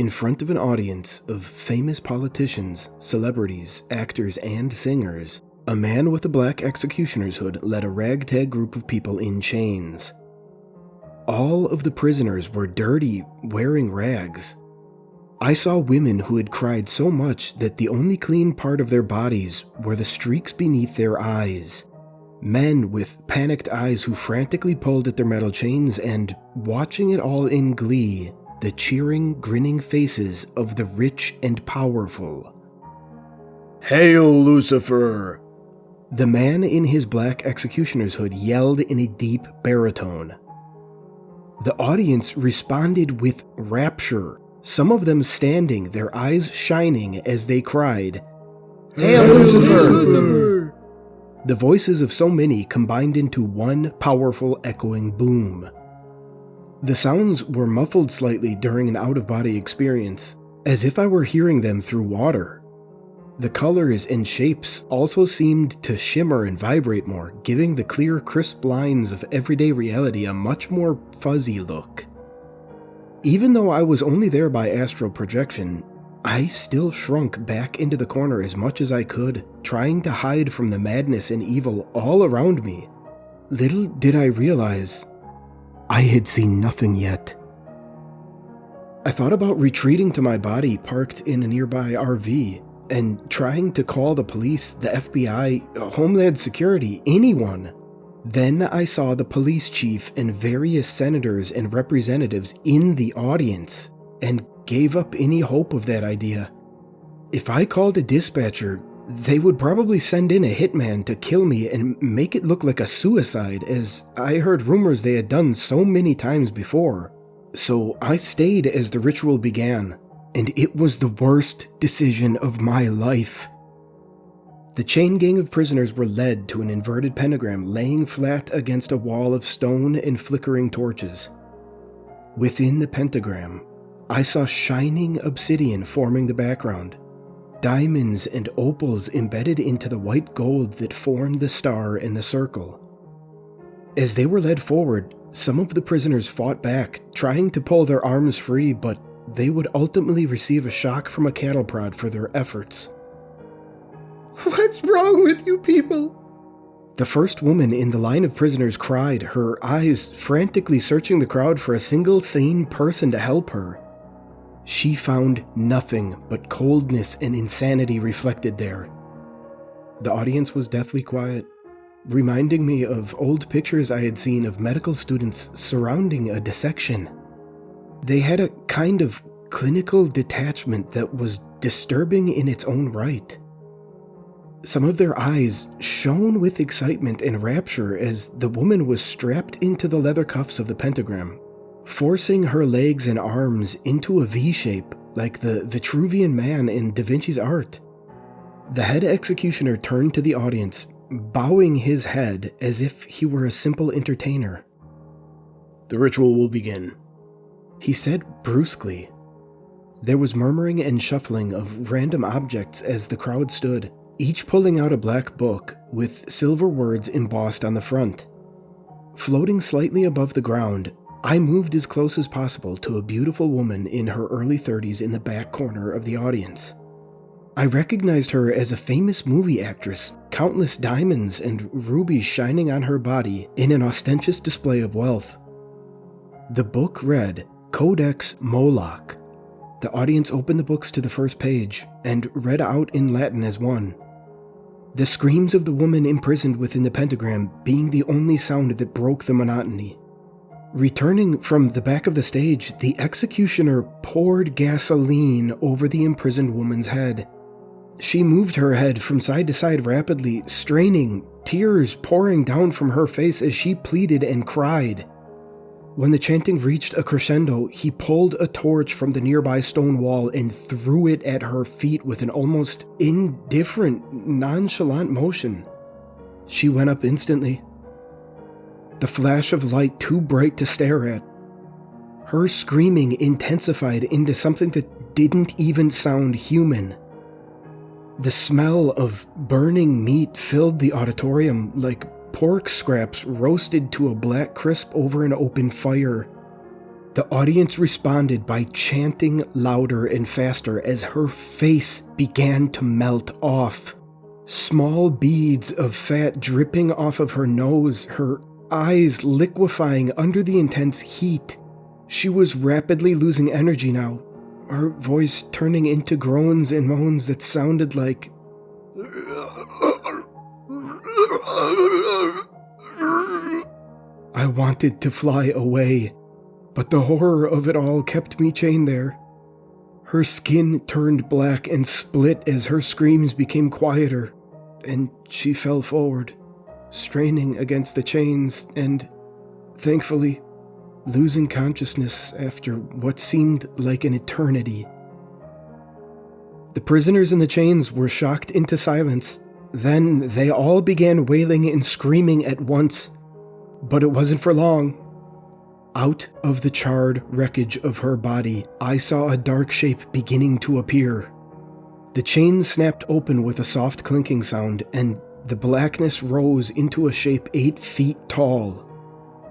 In front of an audience of famous politicians, celebrities, actors, and singers, a man with a black executioner's hood led a ragtag group of people in chains. All of the prisoners were dirty, wearing rags. I saw women who had cried so much that the only clean part of their bodies were the streaks beneath their eyes. Men with panicked eyes who frantically pulled at their metal chains, and, watching it all in glee, the cheering, grinning faces of the rich and powerful. "Hail, Lucifer!" The man in his black executioner's hood yelled in a deep baritone. The audience responded with rapture, some of them standing, their eyes shining as they cried, "Hail, Lucifer!" The voices of so many combined into one powerful echoing boom. The sounds were muffled slightly during an out-of-body experience, as if I were hearing them through water. The colors and shapes also seemed to shimmer and vibrate more, giving the clear, crisp lines of everyday reality a much more fuzzy look. Even though I was only there by astral projection, I still shrunk back into the corner as much as I could, trying to hide from the madness and evil all around me. Little did I realize, I had seen nothing yet. I thought about retreating to my body parked in a nearby RV and trying to call the police, the FBI, Homeland Security, anyone. Then I saw the police chief and various senators and representatives in the audience and gave up any hope of that idea. If I called a dispatcher, they would probably send in a hitman to kill me and make it look like a suicide, as I heard rumors they had done so many times before. So I stayed as the ritual began, and it was the worst decision of my life. The chain gang of prisoners were led to an inverted pentagram laying flat against a wall of stone and flickering torches. Within the pentagram, I saw shining obsidian forming the background. Diamonds and opals embedded into the white gold that formed the star and the circle. As they were led forward, some of the prisoners fought back, trying to pull their arms free, but they would ultimately receive a shock from a cattle prod for their efforts. "What's wrong with you people?" The first woman in the line of prisoners cried, her eyes frantically searching the crowd for a single sane person to help her. She found nothing but coldness and insanity reflected there. The audience was deathly quiet, reminding me of old pictures I had seen of medical students surrounding a dissection. They had a kind of clinical detachment that was disturbing in its own right. Some of their eyes shone with excitement and rapture as the woman was strapped into the leather cuffs of the pentagram, forcing her legs and arms into a V-shape like the Vitruvian Man in Da Vinci's art. The head executioner turned to the audience, bowing his head as if he were a simple entertainer. "The ritual will begin," he said brusquely. There was murmuring and shuffling of random objects as the crowd stood, each pulling out a black book with silver words embossed on the front. Floating slightly above the ground, I moved as close as possible to a beautiful woman in her early 30s in the back corner of the audience. I recognized her as a famous movie actress, countless diamonds and rubies shining on her body in an ostentatious display of wealth. The book read, Codex Moloch. The audience opened the books to the first page and read out in Latin as one. The screams of the woman imprisoned within the pentagram being the only sound that broke the monotony. Returning from the back of the stage, the executioner poured gasoline over the imprisoned woman's head. She moved her head from side to side rapidly, straining, tears pouring down from her face as she pleaded and cried. When the chanting reached a crescendo, he pulled a torch from the nearby stone wall and threw it at her feet with an almost indifferent, nonchalant motion. She went up instantly. The flash of light too bright to stare at. Her screaming intensified into something that didn't even sound human. The smell of burning meat filled the auditorium like pork scraps roasted to a black crisp over an open fire. The audience responded by chanting louder and faster as her face began to melt off. Small beads of fat dripping off of her nose, her eyes liquefying under the intense heat. She was rapidly losing energy now, her voice turning into groans and moans that sounded like... I wanted to fly away, but the horror of it all kept me chained there. Her skin turned black and split as her screams became quieter, and she fell forward, straining against the chains and, thankfully, losing consciousness after what seemed like an eternity. The prisoners in the chains were shocked into silence. Then they all began wailing and screaming at once. But it wasn't for long. Out of the charred wreckage of her body, I saw a dark shape beginning to appear. The chains snapped open with a soft clinking sound, and the blackness rose into a shape 8 feet tall.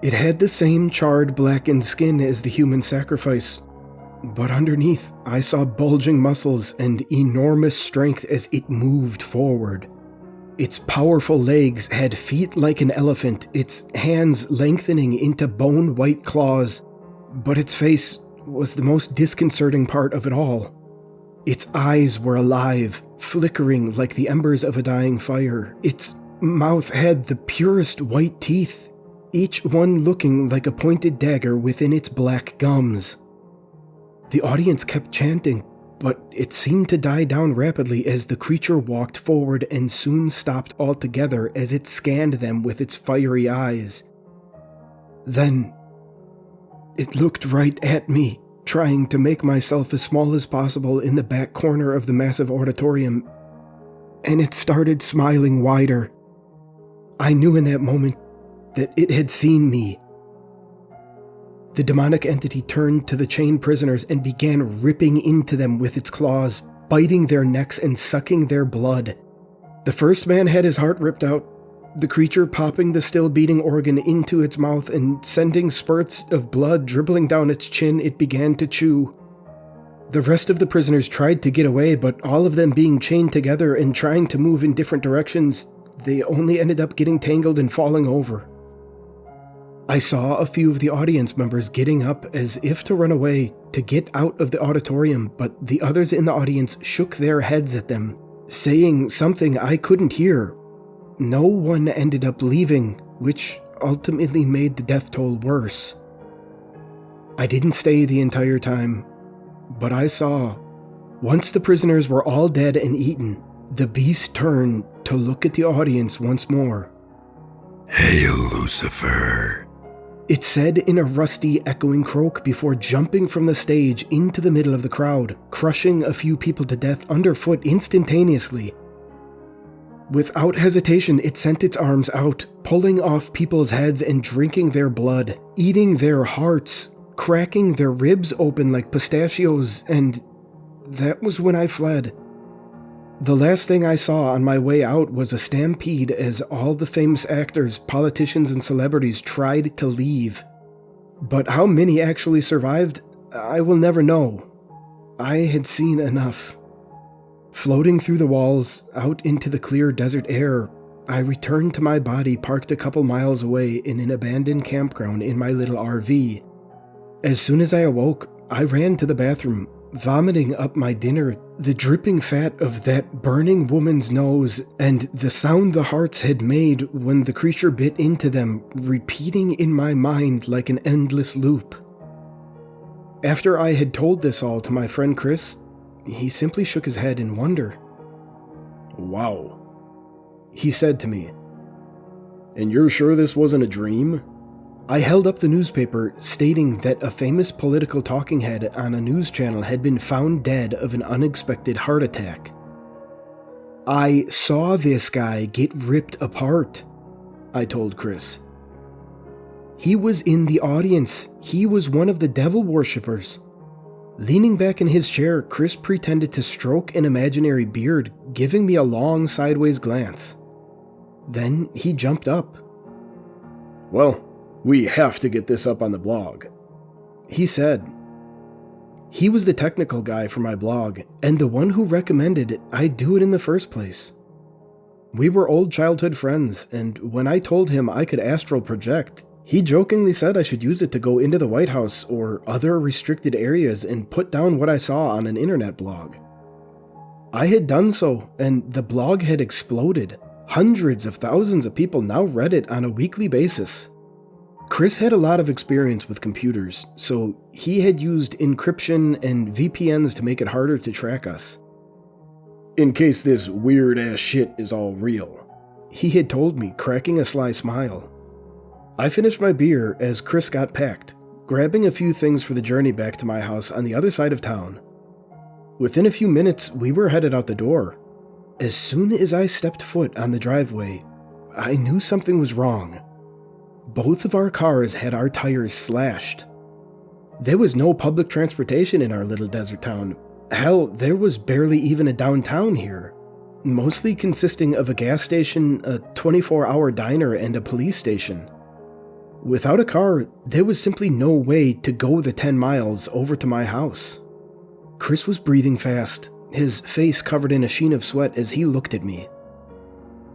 It had the same charred blackened skin as the human sacrifice, but underneath I saw bulging muscles and enormous strength as it moved forward. Its powerful legs had feet like an elephant, its hands lengthening into bone-white claws, but its face was the most disconcerting part of it all. Its eyes were alive, flickering like the embers of a dying fire. Its mouth had the purest white teeth, each one looking like a pointed dagger within its black gums. The audience kept chanting, but it seemed to die down rapidly as the creature walked forward and soon stopped altogether as it scanned them with its fiery eyes. Then, it looked right at me, trying to make myself as small as possible in the back corner of the massive auditorium, and it started smiling wider. I knew in that moment that it had seen me. The demonic entity turned to the chained prisoners and began ripping into them with its claws, biting their necks and sucking their blood. The first man had his heart ripped out, the creature popping the still beating organ into its mouth and sending spurts of blood dribbling down its chin. It began to chew. The rest of the prisoners tried to get away, but all of them being chained together and trying to move in different directions, they only ended up getting tangled and falling over. I saw a few of the audience members getting up as if to run away, to get out of the auditorium, but the others in the audience shook their heads at them, saying something I couldn't hear. No one ended up leaving, which ultimately made the death toll worse. I didn't stay the entire time, but I saw, once the prisoners were all dead and eaten, the beast turned to look at the audience once more. "Hail, Lucifer," it said in a rusty, echoing croak before jumping from the stage into the middle of the crowd, crushing a few people to death underfoot instantaneously. Without hesitation, it sent its arms out, pulling off people's heads and drinking their blood, eating their hearts, cracking their ribs open like pistachios, and that was when I fled. The last thing I saw on my way out was a stampede as all the famous actors, politicians, and celebrities tried to leave. But how many actually survived, I will never know. I had seen enough. Floating through the walls, out into the clear desert air, I returned to my body parked a couple miles away in an abandoned campground in my little RV. As soon as I awoke, I ran to the bathroom, vomiting up my dinner, the dripping fat of that burning woman's nose, and the sound the hearts had made when the creature bit into them, repeating in my mind like an endless loop. After I had told this all to my friend Chris, he simply shook his head in wonder. "Wow," he said to me. "And you're sure this wasn't a dream?" I held up the newspaper, stating that a famous political talking head on a news channel had been found dead of an unexpected heart attack. "I saw this guy get ripped apart," I told Chris. "He was in the audience. He was one of the devil worshippers." Leaning back in his chair, Chris pretended to stroke an imaginary beard, giving me a long sideways glance. Then he jumped up. "Well, we have to get this up on the blog. He said. He was the technical guy for my blog, and the one who recommended I do it in the first place. We were old childhood friends, and when I told him I could astral project, he jokingly said I should use it to go into the White House or other restricted areas and put down what I saw on an internet blog. I had done so, and the blog had exploded. Hundreds of thousands of people now read it on a weekly basis. Chris had a lot of experience with computers, so he had used encryption and VPNs to make it harder to track us. In case this weird-ass shit is all real, he had told me, cracking a sly smile. I finished my beer as Chris got packed, grabbing a few things for the journey back to my house on the other side of town. Within a few minutes, we were headed out the door. As soon as I stepped foot on the driveway, I knew something was wrong. Both of our cars had our tires slashed. There was no public transportation in our little desert town. Hell, there was barely even a downtown here, mostly consisting of a gas station, a 24-hour diner, and a police station. Without a car, there was simply no way to go the 10 miles over to my house. Chris was breathing fast, his face covered in a sheen of sweat as he looked at me.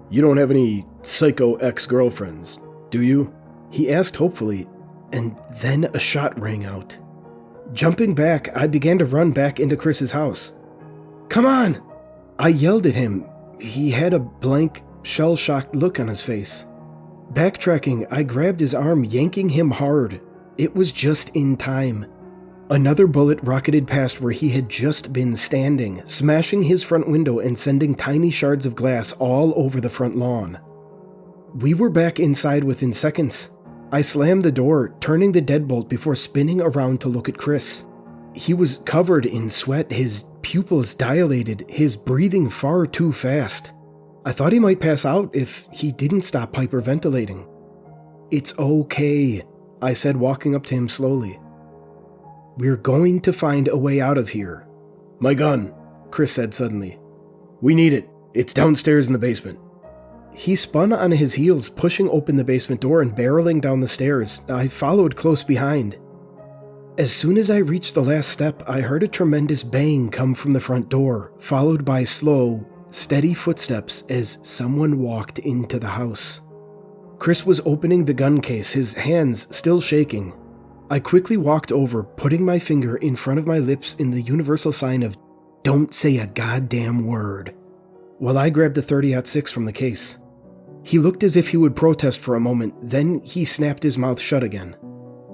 You don't have any psycho ex-girlfriends, do you? He asked hopefully, and then a shot rang out. Jumping back, I began to run back into Chris's house. "Come on!" I yelled at him. He had a blank, shell-shocked look on his face. Backtracking, I grabbed his arm, yanking him hard. It was just in time. Another bullet rocketed past where he had just been standing, smashing his front window and sending tiny shards of glass all over the front lawn. We were back inside within seconds. I slammed the door, turning the deadbolt before spinning around to look at Chris. He was covered in sweat, his pupils dilated, his breathing far too fast. I thought he might pass out if he didn't stop hyperventilating. "It's okay," I said, walking up to him slowly. "We're going to find a way out of here." "My gun," Chris said suddenly. "We need it. It's downstairs in the basement." He spun on his heels, pushing open the basement door and barreling down the stairs. I followed close behind. As soon as I reached the last step, I heard a tremendous bang come from the front door, followed by slow, steady footsteps as someone walked into the house. Chris was opening the gun case, his hands still shaking. I quickly walked over, putting my finger in front of my lips in the universal sign of "Don't say a goddamn word," while I grabbed the 30-06 from the case. He looked as if he would protest for a moment, then he snapped his mouth shut again.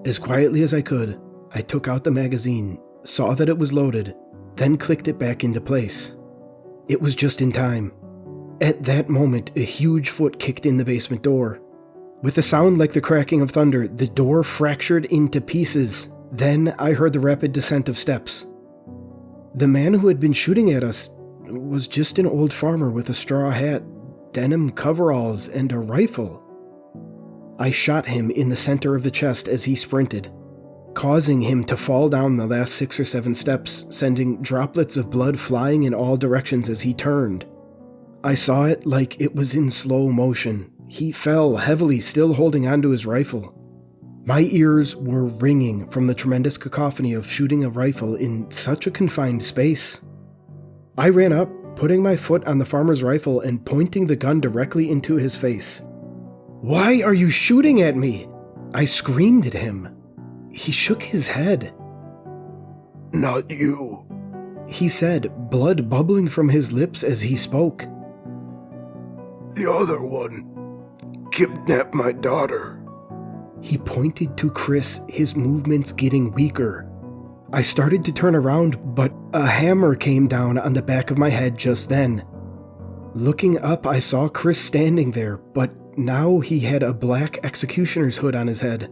As quietly as I could, I took out the magazine, saw that it was loaded, then clicked it back into place. It was just in time. At that moment, a huge foot kicked in the basement door. With a sound like the cracking of thunder, the door fractured into pieces. Then I heard the rapid descent of steps. The man who had been shooting at us was just an old farmer with a straw hat, denim coveralls, and a rifle. I shot him in the center of the chest as he sprinted, causing him to fall down the last 6 or 7 steps, sending droplets of blood flying in all directions as he turned. I saw it like it was in slow motion. He fell heavily, still holding onto his rifle. My ears were ringing from the tremendous cacophony of shooting a rifle in such a confined space. I ran up, putting my foot on the farmer's rifle and pointing the gun directly into his face. "Why are you shooting at me?" I screamed at him. He shook his head. Not you, he said, blood bubbling from his lips as he spoke. The other one kidnapped my daughter. He pointed to Chris, his movements getting weaker. I started to turn around, but a hammer came down on the back of my head just then. Looking up, I saw Chris standing there, but now he had a black executioner's hood on his head.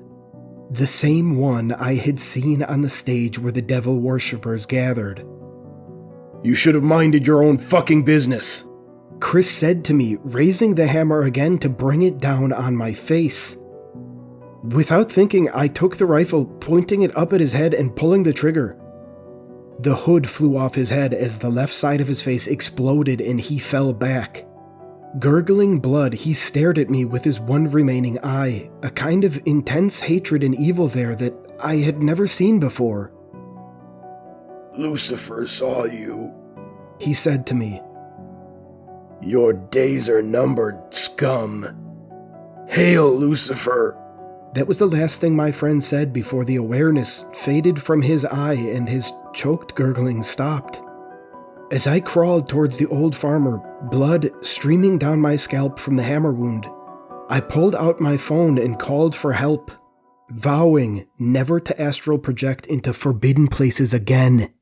The same one I had seen on the stage where the devil worshippers gathered. "You should have minded your own fucking business," Chris said to me, raising the hammer again to bring it down on my face. Without thinking, I took the rifle, pointing it up at his head and pulling the trigger. The hood flew off his head as the left side of his face exploded and he fell back. Gurgling blood, he stared at me with his one remaining eye, a kind of intense hatred and evil there that I had never seen before. Lucifer saw you, he said to me. Your days are numbered, scum. Hail, Lucifer! That was the last thing my friend said before the awareness faded from his eye and his choked gurgling stopped. As I crawled towards the old farmer, blood streaming down my scalp from the hammer wound, I pulled out my phone and called for help, vowing never to astral project into forbidden places again.